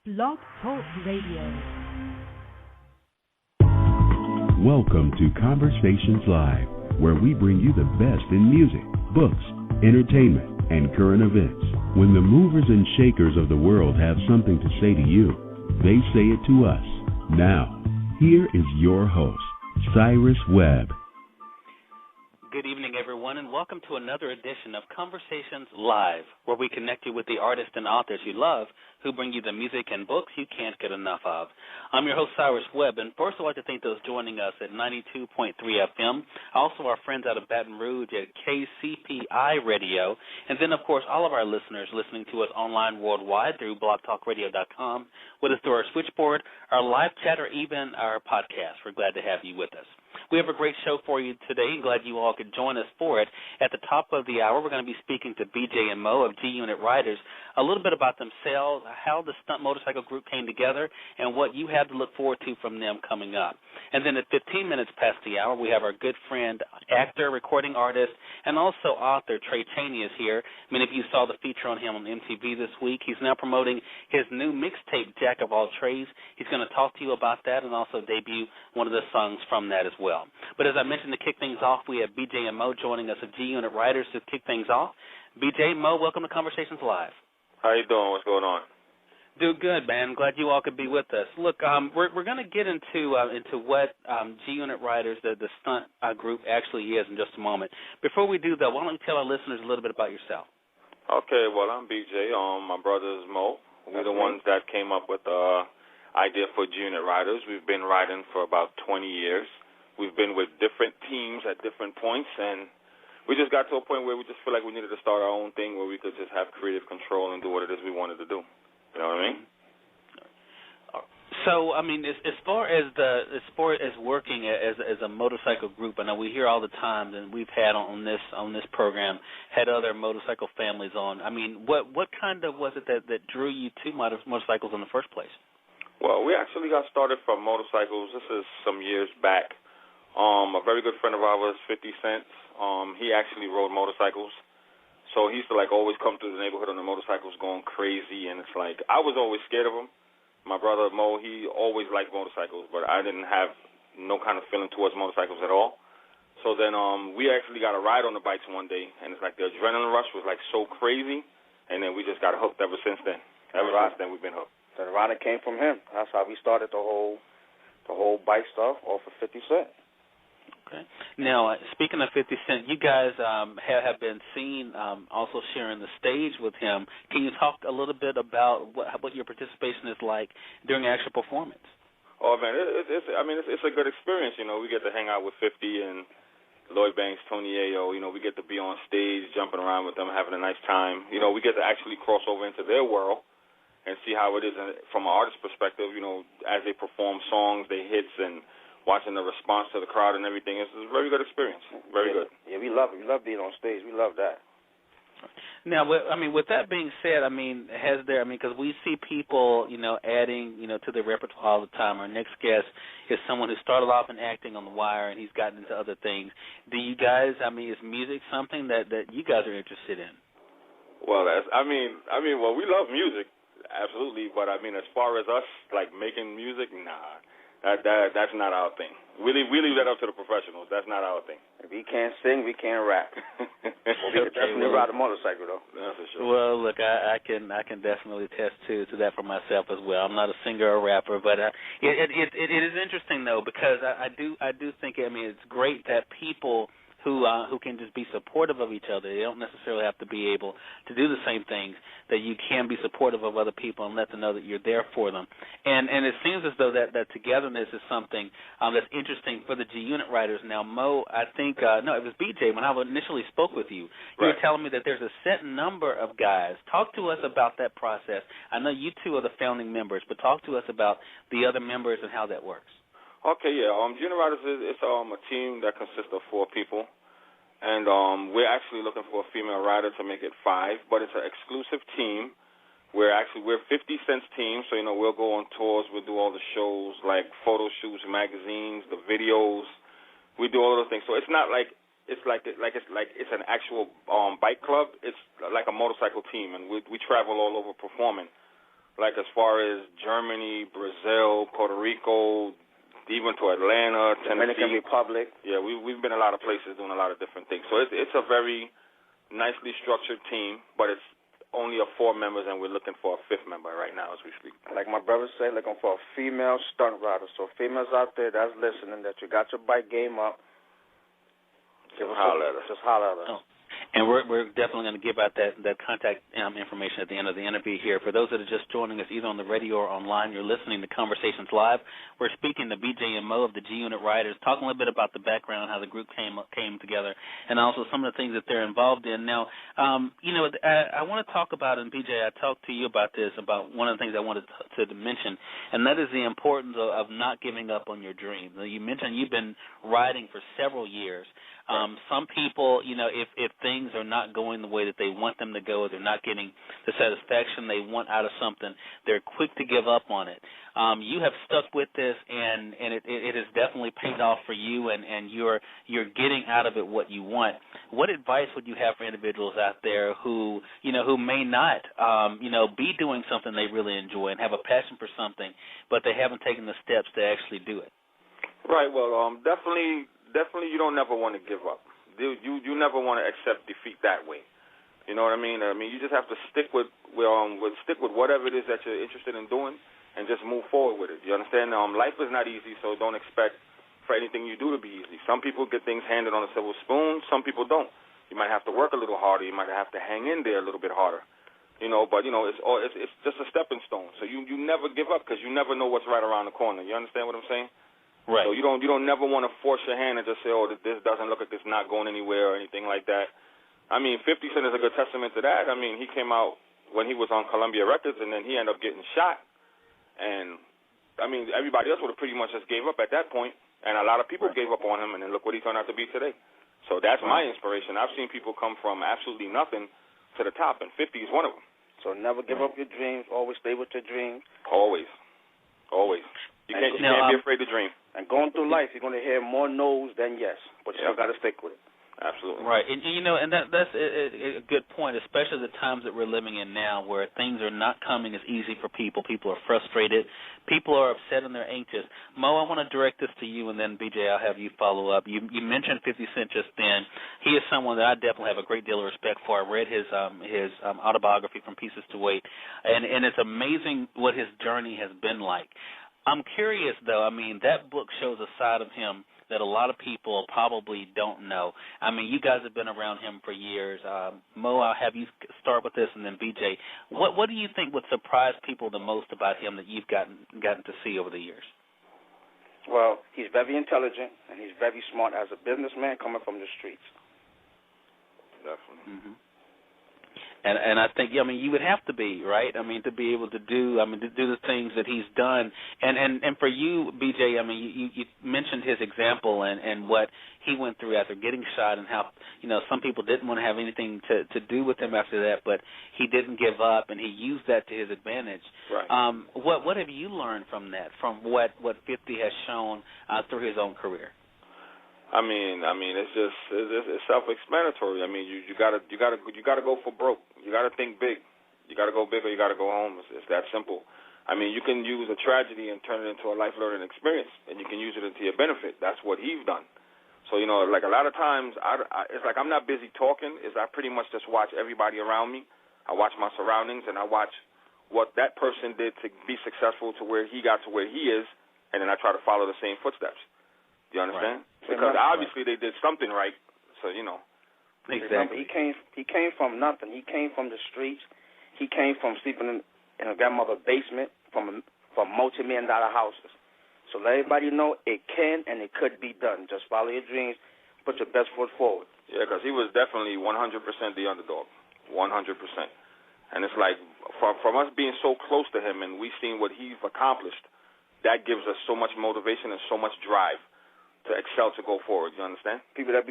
Blog Talk Radio. Welcome to Conversations Live, where we bring you the best in music, books, entertainment, and current events. When the movers and shakers of the world have something to say to you, they say it to us. Now, here is your host, Cyrus Webb. Good evening, everyone, and welcome to another edition of Conversations Live, where we connect you with the artists and authors you love who bring you the music and books you can't get enough of. I'm your host, Cyrus Webb, and first I'd like to thank those joining us at 92.3 FM, also our friends out of Baton Rouge at KCPI Radio, and then, of course, all of our listeners listening to us online worldwide through blogtalkradio.com, with us through our switchboard, our live chat, or even our podcast. We're glad to have you with us. We have a great show for you today, and glad you all could join us for it. At the top of the hour, we're going to be speaking to BJ and Mo of G Unit Riderz, a little bit about themselves, how the stunt motorcycle group came together, and what you have to look forward to from them coming up. And then at 15 minutes past the hour, we have our good friend, actor, recording artist, and also author Trey Chaney is here. Many of you saw the feature on him on MTV this week. He's now promoting his new mixtape, Jack of All Trades. He's going to talk to you about that and also debut one of the songs from that as well. But as I mentioned, to kick things off, we have BJ and Mo joining us at G Unit Riderz to kick things off. BJ, Mo, welcome to Conversations Live. How you doing? What's going on? Do good, man. Glad you all could be with us. Look, we're going to get into what G Unit Riderz, the stunt group, actually is in just a moment. Before we do, though, why don't you tell our listeners a little bit about yourself? Okay, well, I'm BJ. My brother is Mo. We're the ones that came up with the idea for G Unit Riderz. We've been riding for about 20 years. We've been with different teams at different points, and we just got to a point where we just feel like we needed to start our own thing where we could just have creative control and do what it is we wanted to do. You know what I mean? So, I mean, as far as working as a motorcycle group, I know we hear all the time, and we've had on this program had other motorcycle families on. I mean, what kind of was it that drew you to motorcycles in the first place? Well, we actually got started from motorcycles. This is some years back. A very good friend of ours, 50 Cent, he actually rode motorcycles. So he used to, always come through the neighborhood on the motorcycles going crazy, and it's like I was always scared of him. My brother, Mo, he always liked motorcycles, but I didn't have no kind of feeling towards motorcycles at all. So then we actually got a ride on the bikes one day, and it's like the adrenaline rush was, so crazy, and then we just got hooked ever since then. Ever since then, we've been hooked. The rider came from him. That's how we started the whole bike stuff off of 50 Cent. Okay. Now, speaking of 50 Cent, you guys have been seen also sharing the stage with him. Can you talk a little bit about what your participation is like during the actual performance? Oh, man, it's a good experience. You know, we get to hang out with 50 and Lloyd Banks, Tony Ayo. You know, we get to be on stage, jumping around with them, having a nice time. You know, we get to actually cross over into their world and see how it is from an artist's perspective, you know, as they perform songs, their hits, and watching the response to the crowd and everything. It's a very good experience. Very good. Yeah, we love it. We love being on stage. We love that. Now, with that being said, because we see people, adding, to their repertoire all the time. Our next guest is someone who started off in acting on The Wire, and he's gotten into other things. Do you guys, is music something that you guys are interested in? Well, well, we love music. Absolutely, but as far as us making music, nah, that's not our thing. We leave that up to the professionals. That's not our thing. If we can't sing, we can't rap. Well, we can definitely ride a motorcycle though. That's for sure. Well, look, I can definitely attest to that for myself as well. I'm not a singer or rapper, but it is interesting though, because I do think it's great that people who can just be supportive of each other. They don't necessarily have to be able to do the same things, that you can be supportive of other people and let them know that you're there for them. And it seems as though that togetherness is something that's interesting for the G Unit Riderz. Now, Mo, I think, it was BJ, when I initially spoke with you, you were telling me that there's a set number of guys. Talk to us about that process. I know you two are the founding members, but talk to us about the other members and how that works. Okay, yeah. G Unit Riderz is a team that consists of 4 people. And we're actually looking for a female rider to make it 5, but it's an exclusive team. We're 50 Cent's team, so we'll go on tours, we'll do all the shows like photo shoots, magazines, the videos. We do all those things. So it's not it's an actual bike club. It's like a motorcycle team, and we travel all over performing. like as far as Germany, Brazil, Puerto Rico, even to Atlanta, Tennessee. Dominican Republic. Yeah, we've been a lot of places doing a lot of different things. So it's a very nicely structured team, but it's only of 4 members, and we're looking for a 5th member right now as we speak. Like my brother said, looking for a female stunt rider. So females out there that's listening, that you got your bike game up, Just holler at us. Just holler at us. Oh. And we're definitely going to give out that contact information at the end of the interview here. For those that are just joining us either on the radio or online, you're listening to Conversations Live. We're speaking to BJ and Mo of the G-Unit Riderz, talking a little bit about the background, how the group came together, and also some of the things that they're involved in. Now, I want to talk about, and BJ, I talked to you about this, about one of the things I wanted to mention, and that is the importance of not giving up on your dreams. You mentioned you've been riding for several years. Some people, if things are not going the way that they want them to go, or they're not getting the satisfaction they want out of something, they're quick to give up on it. You have stuck with this, and it has definitely paid off for you, and you're getting out of it what you want. What advice would you have for individuals out there who may not, be doing something they really enjoy and have a passion for something, but they haven't taken the steps to actually do it? Right. Well, definitely you don't never want to give up. You never want to accept defeat that way. You know what I mean? You just have to stick with whatever it is that you're interested in doing, and just move forward with it. You understand? Life is not easy, so don't expect for anything you do to be easy. Some people get things handed on a silver spoon. Some people don't. You might have to work a little harder. You might have to hang in there a little bit harder. But it's just a stepping stone. So you never give up, because you never know what's right around the corner. You understand what I'm saying? Right. So you don't never want to force your hand and just say, oh, this doesn't look like it's not going anywhere or anything like that. 50 Cent is a good testament to that. He came out when he was on Columbia Records, and then he ended up getting shot. And, everybody else would have pretty much just gave up at that point, and a lot of people gave up on him, and then look what he turned out to be today. So that's my inspiration. I've seen people come from absolutely nothing to the top, and 50 is one of them. So never give up your dreams. Always stay with your dreams. Always. You can't be afraid to dream. And going through life, you're going to hear more no's than yes, but you still got to stick with it. Absolutely. Right. And that's a good point, especially the times that we're living in now, where things are not coming as easy for people. People are frustrated. People are upset and they're anxious. Mo, I want to direct this to you, and then, BJ, I'll have you follow up. You mentioned 50 Cent just then. He is someone that I definitely have a great deal of respect for. I read his autobiography, From Pieces to Weight, and it's amazing what his journey has been like. I'm curious, though. That book shows a side of him that a lot of people probably don't know. You guys have been around him for years. Mo, I'll have you start with this, and then BJ. What do you think would surprise people the most about him that you've gotten to see over the years? Well, he's very intelligent, and he's very smart as a businessman coming from the streets. Definitely. Mm-hmm. And I think, you would have to be, right? To be able to do, to do the things that he's done. And for you, BJ, you mentioned his example and what he went through after getting shot, and how, some people didn't want to have anything to do with him after that, but he didn't give up, and he used that to his advantage. Right. What have you learned from that, from what 50 has shown through his own career? It's self-explanatory. You gotta go for broke. You gotta think big. You gotta go big, or you gotta go home. It's that simple. You can use a tragedy and turn it into a life learning experience, and you can use it into your benefit. That's what he's done. So like a lot of times, it's like I'm not busy talking. I pretty much just watch everybody around me. I watch my surroundings, and I watch what that person did to be successful to where he got to where he is, and then I try to follow the same footsteps. Do you understand? Right. Because obviously they did something right, so Exactly. He came from nothing. He came from the streets. He came from sleeping in a grandmother's basement from multi-million-dollar houses. So let everybody know it can and it could be done. Just follow your dreams. Put your best foot forward. Yeah, because he was definitely 100% the underdog, 100%. And it's like from us being so close to him and we've seen what he's accomplished, that gives us so much motivation and so much drive to excel, to go forward. You understand? People that